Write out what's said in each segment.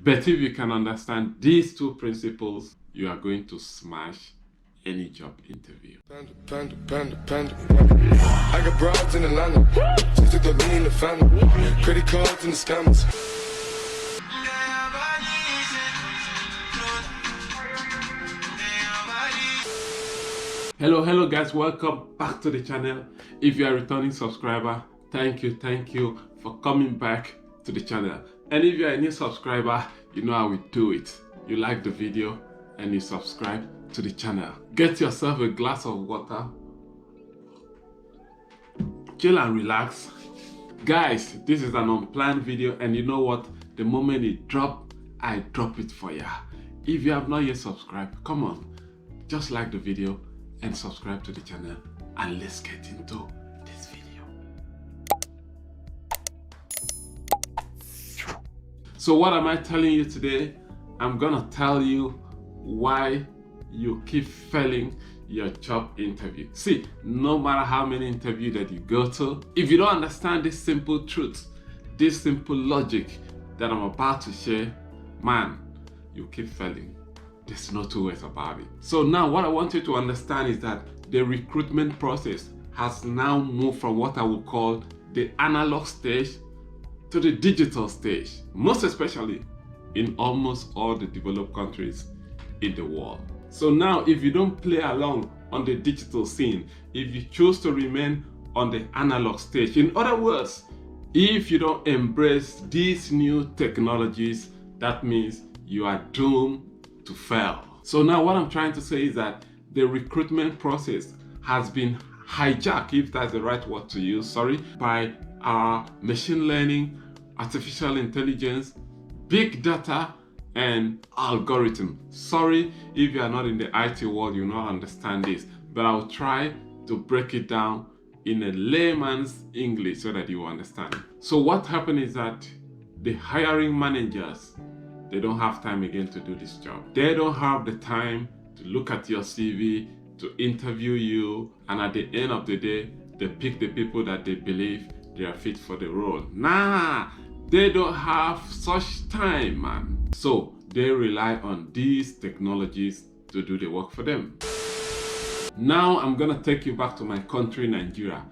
But if you can understand these two principles, you are going to smash any job interview. I got broads in Atlanta, just to throw me in the family, credit cards and the scammers. Hello guys, welcome back to the channel. If you are a returning subscriber, thank you for coming back to the channel. And if you are a new subscriber, you know how we do it. You like the video and you subscribe to the channel. Get yourself a glass of water, chill and relax. Guys, this is an unplanned video, and you know what? The moment it drops, I drop it for ya. If you have not yet subscribed, come on, just like the video and subscribe to the channel, and let's get into this video. So what am I telling you today? I'm gonna tell you why you keep failing your job interview. See, no matter how many interviews that you go to, if you don't understand this simple truth, this simple logic that I'm about to share, man, you keep failing. There's no two ways about it. So now what I want you to understand is that the recruitment process has now moved from what I would call the analog stage to the digital stage, most especially in almost all the developed countries in the world. So now if you don't play along on the digital scene, if you choose to remain on the analog stage, in other words, if you don't embrace these new technologies, that means you are doomed to fail. So now what I'm trying to say is that the recruitment process has been hijacked, if that's the right word to use, by our machine learning, artificial intelligence, big data, and algorithm. Sorry if you are not in the IT world, you not understand this, but I'll try to break it down in a layman's English so that you understand. So what happened is that the hiring managers, they don't have time again to do this job. They don't have the time to look at your CV, to interview you, and at the end of the day, they pick the people that they believe they are fit for the role. Nah, they don't have such time, man. So they rely on these technologies to do the work for them. Now I'm gonna take you back to my country, Nigeria.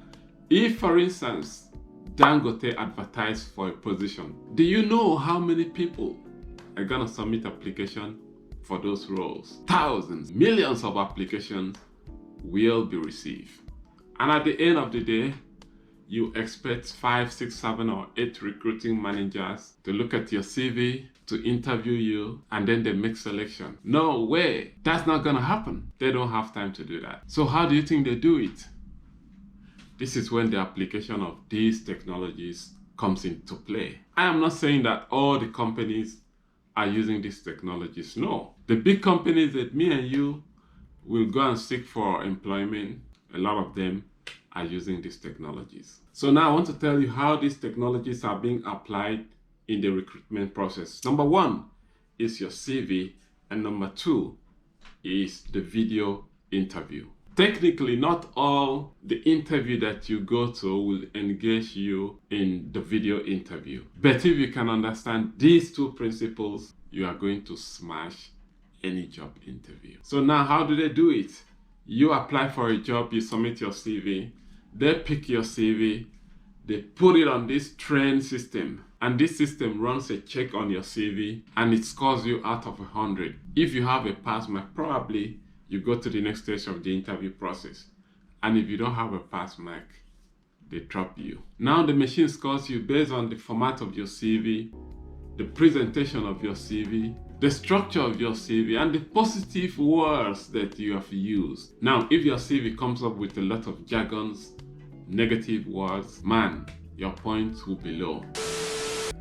If, for instance, Dangote advertised for a position, do you know how many people are gonna submit application for those roles? Thousands, millions of applications will be received. And at the end of the day, you expect 5, 6, 7, or 8 recruiting managers to look at your CV, to interview you, and then they make selection. No way, that's not gonna happen. They don't have time to do that. So how do you think they do it? This is when the application of these technologies comes into play. I am not saying that all the companies are using these technologies. No, the big companies that me and you will go and seek for employment, a lot of them are using these technologies. So now I want to tell you how these technologies are being applied in the recruitment process. Number one is your CV, and number two is the video interview. Technically, not all the interview that you go to will engage you in the video interview. But if you can understand these two principles, you are going to smash any job interview. So now how do they do it? You apply for a job, you submit your CV, they pick your CV, they put it on this trend system, and this system runs a check on your CV and it scores you out of 100. If you have a pass mark, probably you go to the next stage of the interview process. And if you don't have a pass mark, they drop you. Now the machine scores you based on the format of your CV, the presentation of your CV, the structure of your CV, and the positive words that you have used. Now, if your CV comes up with a lot of jargons, negative words, man, your points will be low.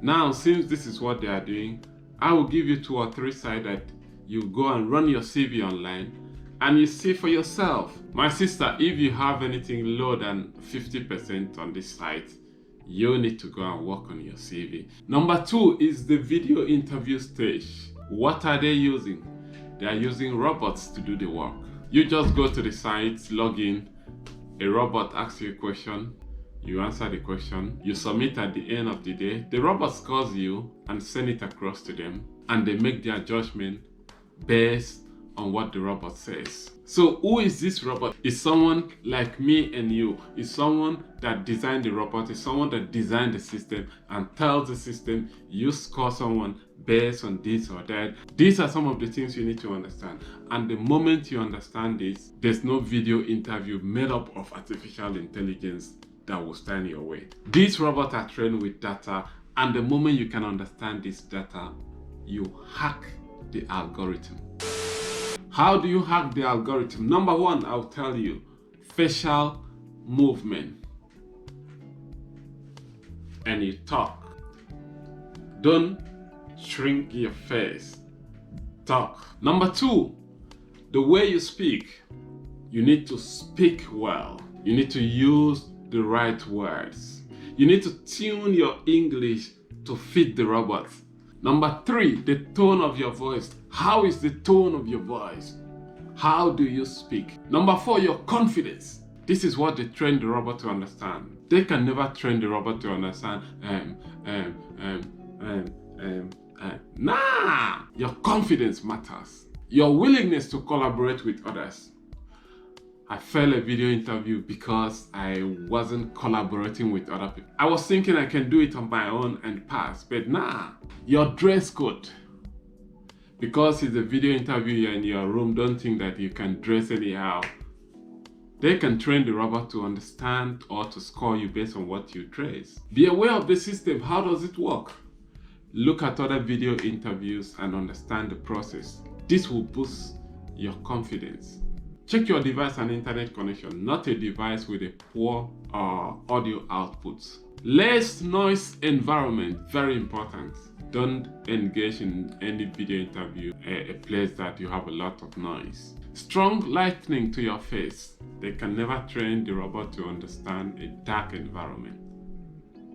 Now, since this is what they are doing, I will give you 2 or 3 sites that you go and run your CV online and you see for yourself. My sister, if you have anything lower than 50% on this site, you need to go and work on your CV. Number 2 is the video interview stage. What are they using? They are using robots to do the work. You just go to the site, log in, a robot asks you a question, you answer the question, you submit at the end of the day, the robot scores you and send it across to them, and they make their judgment based on what the robot says. So who is this robot? It's someone like me and you. It's someone that designed the robot. It's someone that designed the system and tells the system, you score someone based on this or that. These are some of the things you need to understand. And the moment you understand this, there's no video interview made up of artificial intelligence that will stand your way. These robots are trained with data, and the moment you can understand this data, you hack the algorithm. How do you hack the algorithm? Number one, I'll tell you, facial movement. And you talk. Don't shrink your face. Talk. Number two, the way you speak. You need to speak well. You need to use the right words. You need to tune your English to fit the robot. Number three, the tone of your voice. How is the tone of your voice? How do you speak? Number four, your confidence. This is what they train the robot to understand. They can never train the robot to understand. Nah! Your confidence matters. Your willingness to collaborate with others. I failed a video interview because I wasn't collaborating with other people. I was thinking I can do it on my own and pass, but nah. Your dress code. Because it's a video interview, you're in your room, don't think that you can dress anyhow. They can train the robot to understand or to score you based on what you dress. Be aware of the system. How does it work? Look at other video interviews and understand the process. This will boost your confidence. Check your device and internet connection, not a device with a poor audio output. Less noise environment, very important. Don't engage in any video interview a place that you have a lot of noise. Strong lighting to your face. They can never train the robot to understand a dark environment.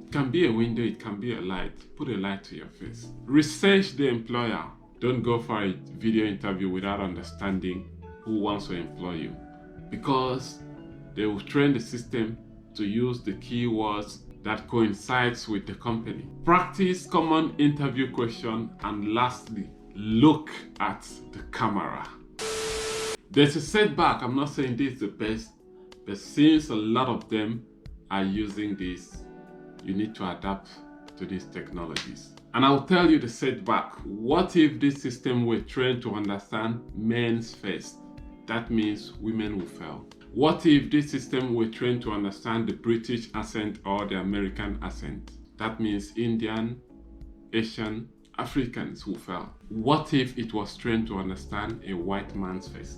It can be a window, it can be a light. Put a light to your face. Research the employer. Don't go for a video interview without understanding who wants to employ you, because they will train the system to use the keywords that coincides with the company. Practice common interview question, and lastly, look at the camera. There's a setback. I'm not saying this is the best, but since a lot of them are using this, you need to adapt to these technologies. And I'll tell you the setback. What if this system were trained to understand men's face? That means women will fail. What if this system were trained to understand the British accent or the American accent? That means Indian, Asian, Africans will fail. What if it was trained to understand a white man's face?